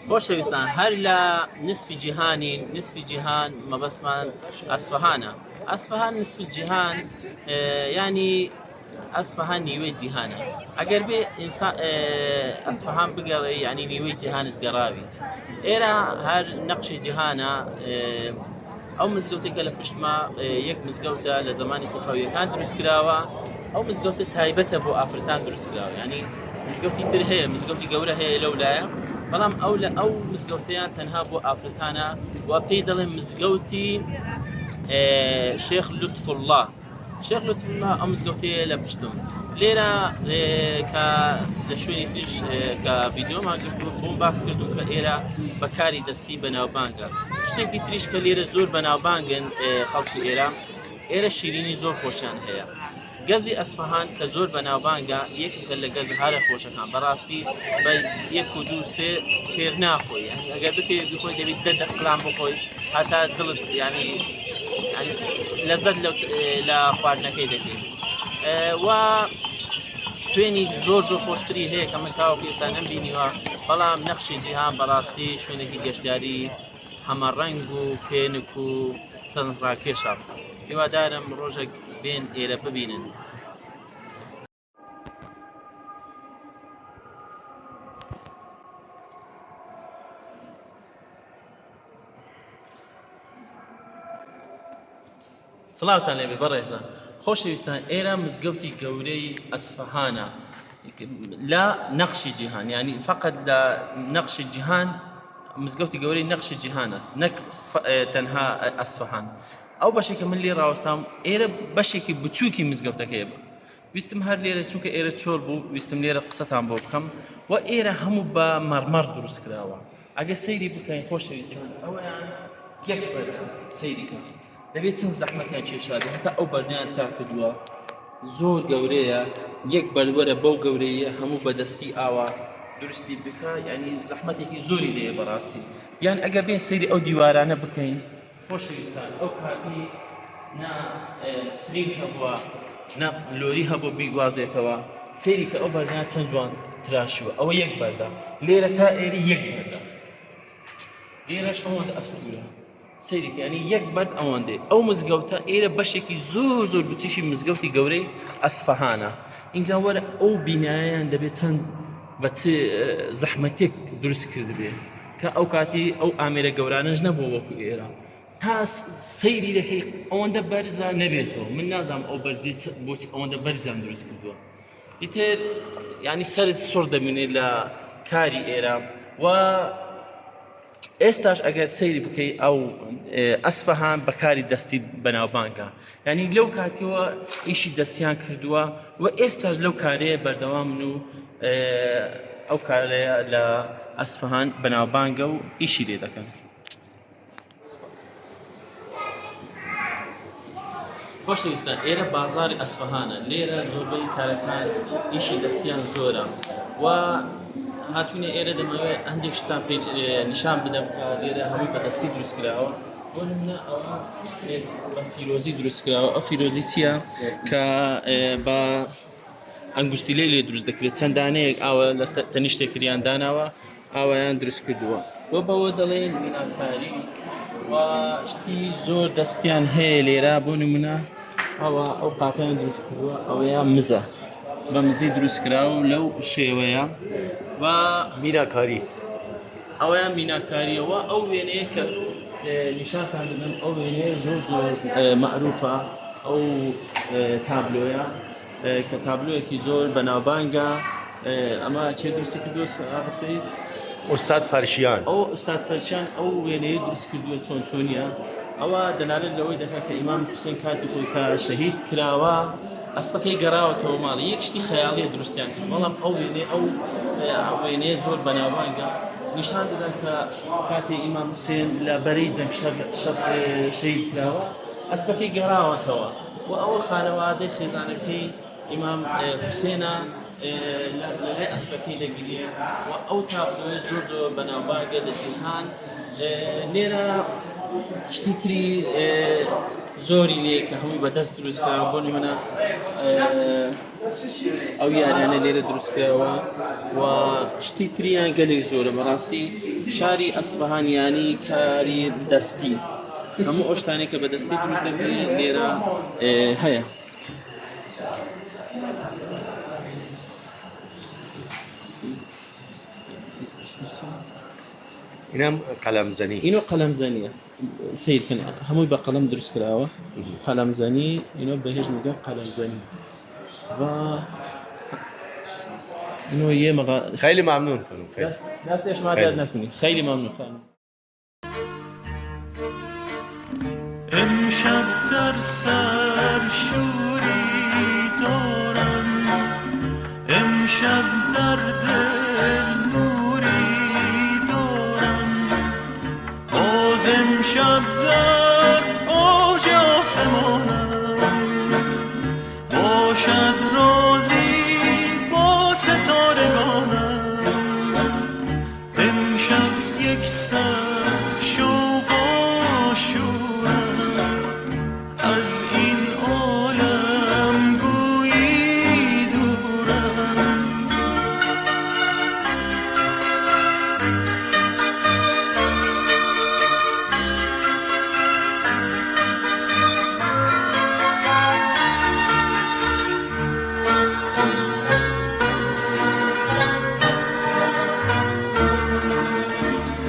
خۆشەویستان هەر لە نسفی جیهانی نسفی جیهان مەبەستمان ئەسفەهانە. ئەسفەهان نسفی جیهان ینی ئەسفەهان نیوەی جیهانە. ئەگەر بێ ئەسفەهان بگەڕێ ینی نیوەی جیهانت گەڕاوی. ئێرە هەر نەقشی جیهانە. ئەو مزگەوتێکە لە پشتما یەک مزگەوتە لە زمانی سەفەویەکان دروست کراوە. ئەو مزگەوتە تایبەتە بۆ ئافرەتان دروست کراوە، ینی مزگەوتی تر هەیە، مزگەوتی گەورە هەیە لەولایە، بەڵام ئەو لە ئەو مزگەوتیان تەنها بۆ ئافرەتانە و پێی دەڵێن مزگەوتی شێخ لوتف الله. شێخ لوتف الله ئەو مزگەوتەیە لە پشتم. لێرە کە لە شوێنی تریش کە ڤیدیۆمان کردو بۆم باس کردو کە ئێرە بەکاری دەستی بەناوبانگە. شتێکی تریش کە لێرە زۆر بەناوبانگن خەڵکی ئێرە شیرینی زۆر خۆشیان هەیە. گەزی ئەسفەهان کە زۆر بەناوبانگە یەکێکە لە گەز هارە خۆشەکان بەڕاستی بە یەک و دوو سێ فێر ناخۆی، ئەگەر بتێ بخۆی دەبێت دە دەقلام بخۆی هەتا دڵت ینی لەزەت لە خواردنەکەی دەکەیت. و شوێنی زۆر خۆشتری هەیە کە من تاوەکو ئێستا نەمبینیوە، بەڵام نەخشی جیهان بەڕاستی شوێنێکی گەشتیاری هەمەڕەنگ و فێنک و سەرنجڕاکێشە. هیوادارم ڕۆژێک بێن ئێرە ببینن. سڵاوتان لێبێ بەڕێزە خۆشەویستان، ئێرە مزگەوتی گەورەی ئەسفەهانە لە نەقشی جیهان، ینی فقط لە نەقشی جیهان مزگەوتی گەورەی نەقشی جیهان است، نەک تەنها ئەسفەهان. ئەو بەشێکە من لێ ڕاوەستام ئێرە بەشێکی بچووکی مزگەوتەکەیە بوو. ویستم هەر لێرە چونکە ئێرە چۆل بوو، ویستم لێرە قسەتان بۆ بکەم. و ئێرە هەموو بە مەرمەڕ دروست کراوە. ئەگە سەیری بکەین خۆشەویستان، ئەوەیان یەک بەردە سەیریکە دەبێت چەند زەحمەتیان کێشادە، هەتا ئەو بەردەیان چاک کردووە زۆر گەورەیە، یەک بەروەرە بەو گەورەیە هەموو بەدەستی ئاوا درستی بکە، ینی زەحمەتێکی زۆری لێیە بەڕاستی. یان ئەگە بێن سەیری ئەو دیوارانە بکەین خۆشەویستان، ئەو کاتی نا سرینگ هەبووە نا لۆری هەبوو بیگوازێتەوە، سەیری کە ئەو بەردەیان چەند جوان تراشووە. ئەوە یەک بەردە، لێرە تا ئێری یەک بەردە، لێرەش ئەوەندە ئەستورە سەیریکە، ینی یەک بەرد ئەوەندێ. ئەو مزگەوتە ئێرە بەشێکی زۆر بچیشی مزگەوتی گەورەی ئەسفەهانە. ئینجا وەرە ئەو بینایان دەبێت چەند بە زەحمەتێک دروست کردبێ کە ئەو کاتی ئەو ئامێرە گەورانەش نەبووە وەکو ئێرە. تا سەیری دەکەی ئەوەندە بەرزە نەبێتەوە، من نازانم ئەو بەرزی بۆچی ئەوەندە بەرزیان دروست کردووە. ئیتر ینی سەرت سوڕ دەبینێت لە کاری ئێرە. و ئێستاش ئەگەر سەیری بکەی ئەو ئەسفەهان بەکاری دەستی بەناوبانگە، ینی لەو کاتیەوە ئیشی دەستیان کردووە و ئێستاش لەو کارەیە بەردەوام من و ئەو کارەیە لە ئەسفەهان بەناوبانگە و ئیشی لێ دەکەن. خۆشەویستان، ئێرە بازاری ئەسفەهانە، لێرە زۆربەی کارەکان ئیشی دەستیان زۆرە و هاتوونە ئێرە دەمەوێت هەندێک شتان پێ نیشان بدەم کە لێرە هەمووی بەدەستی دروست کراوە. بۆ نمونە ئەوە بە فیرۆزی دروست کراوە. ئەو فیرۆزی چییە کە بە ئەنگوستیلەی لێ دروست دەکرێت، چەند دانەیەک ئاوە لە تەنیشتێکریان داناوە ئاوایان دروست کردووە. بۆ بەوە دەڵێن میناکاری و شتی زۆر دەستیان هەیە لێرە. بۆ نمونە ئەوە ئەو قاپیان دروست کردووە، ئەوەیە مزە بە مزی دروست کراوە لەو شێوەیە. و میناکاری ئەوەیان میناکاریەوە. ئەو وێنەیە کە نیشانتان بدەم، ئەو وێنەیە زۆر مەعروفە، ئەو تابلۆیە کە تابلۆیەکی زۆر بەناوبانگە. ئەمە چێ دروستی کردووە سەید؟ ئوستاد فەرشیان. ئەو ئوستاد فەرشیان ئەو وێنەیە دروست کردووە چۆن چۆنیە. ئەوە دەنالێت لەوەی دەکات کە ئیمام حوسێن کاتی خۆی کە شەهید کراوە ئەسپەکەی گەڕاوەتەوە ماڵی، یەک شتی خەیاڵیە دروستیان کرد، بەڵام ئەو وێنەیە زۆر بەناوبانگە. نیشان دەدا کە کاتی ئیمام حوسێن لە بەرەی جەنگ شەهید کراوە ئەسپەکەی گەڕاوەتەوە و ئەوە خانەوادەی خێزانەکەی ئیمام حوسێنە لەلای ئەسپەکەی دەگیرێت و ئەو تابلۆی زۆر بەناوبانگە لە جیهان. لێرە شتی تری زۆری لێ کە هەمووی بەدەست دروستکراوە بۆ نمونە ئەو یاریانە لێرە دروستکراوە و شتی تریان گەلێک زۆرە بەڕاستی شاری ئەسفەهانیانی کاری دەستی هەموو ئەو شتانێک کە بەدەستی دروست دەکرێن لێرە هەیە. اینم قلم زنی. اینو قەلەمزەنیە سیرکن هەمووی بە قەلەم دروست کراوە قەلەمزەنی اینو بەهێز میگە قەلەمزەنی و اینو یه مقا خیلی ممنون خانم. خیلی. دستش ما درد نکنی. خیلی ممنون خانم. امشب در سر شوری دارم، امشب در دل نوری دارم، باز امشب در اوج آسمانم، باشد رازی با ستارگانم، امشب یک سر شوق آشورم، از این عالم گویی دورم.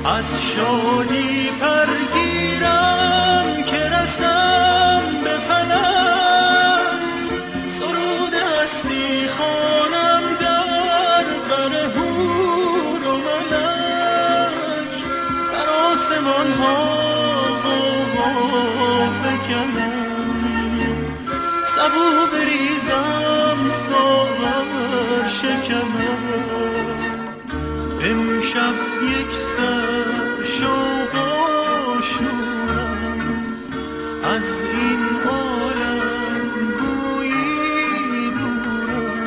از شادی پرگیرم که رسم به فلک، سرود هستی خوانم در بر حور و ملک، در آسمان ها فکنم، سبو بریزم ساغر شکنم، امشب یک سر شوق آشورم، از این عالم گویی دورم.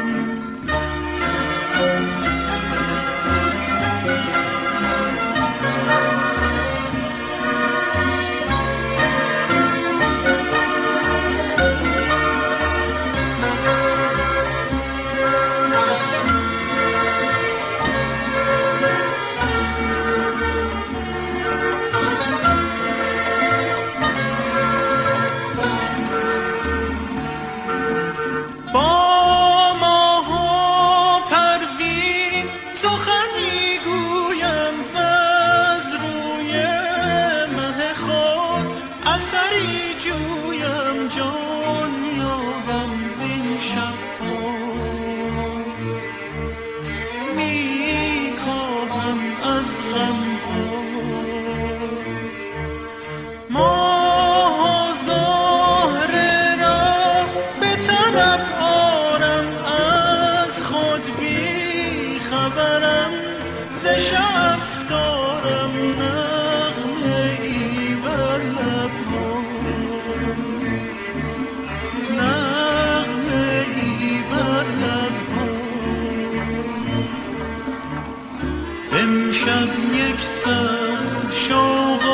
امشب یک سر شوق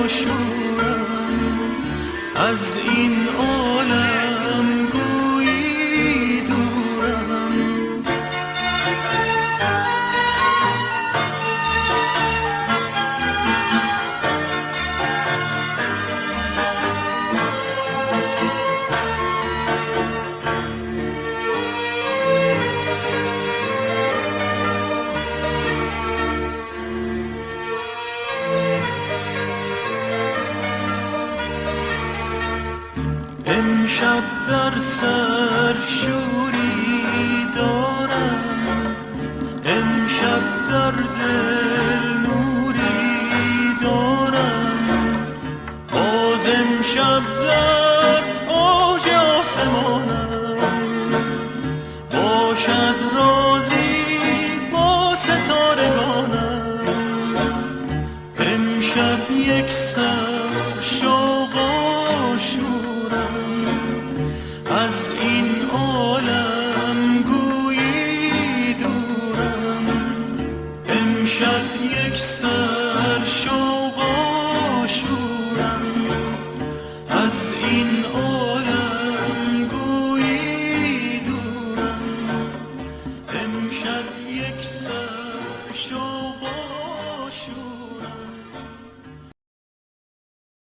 آشورم، از این عالم گویی دورم. امشب در سر شوری دارم، امشب در دل نوری دارم، باز امشب در اوج آسمانم، باشد رازی با ستارگانم، امشب یک سر شوق آشورم، از این عالم گویی دورم، امشب یک سر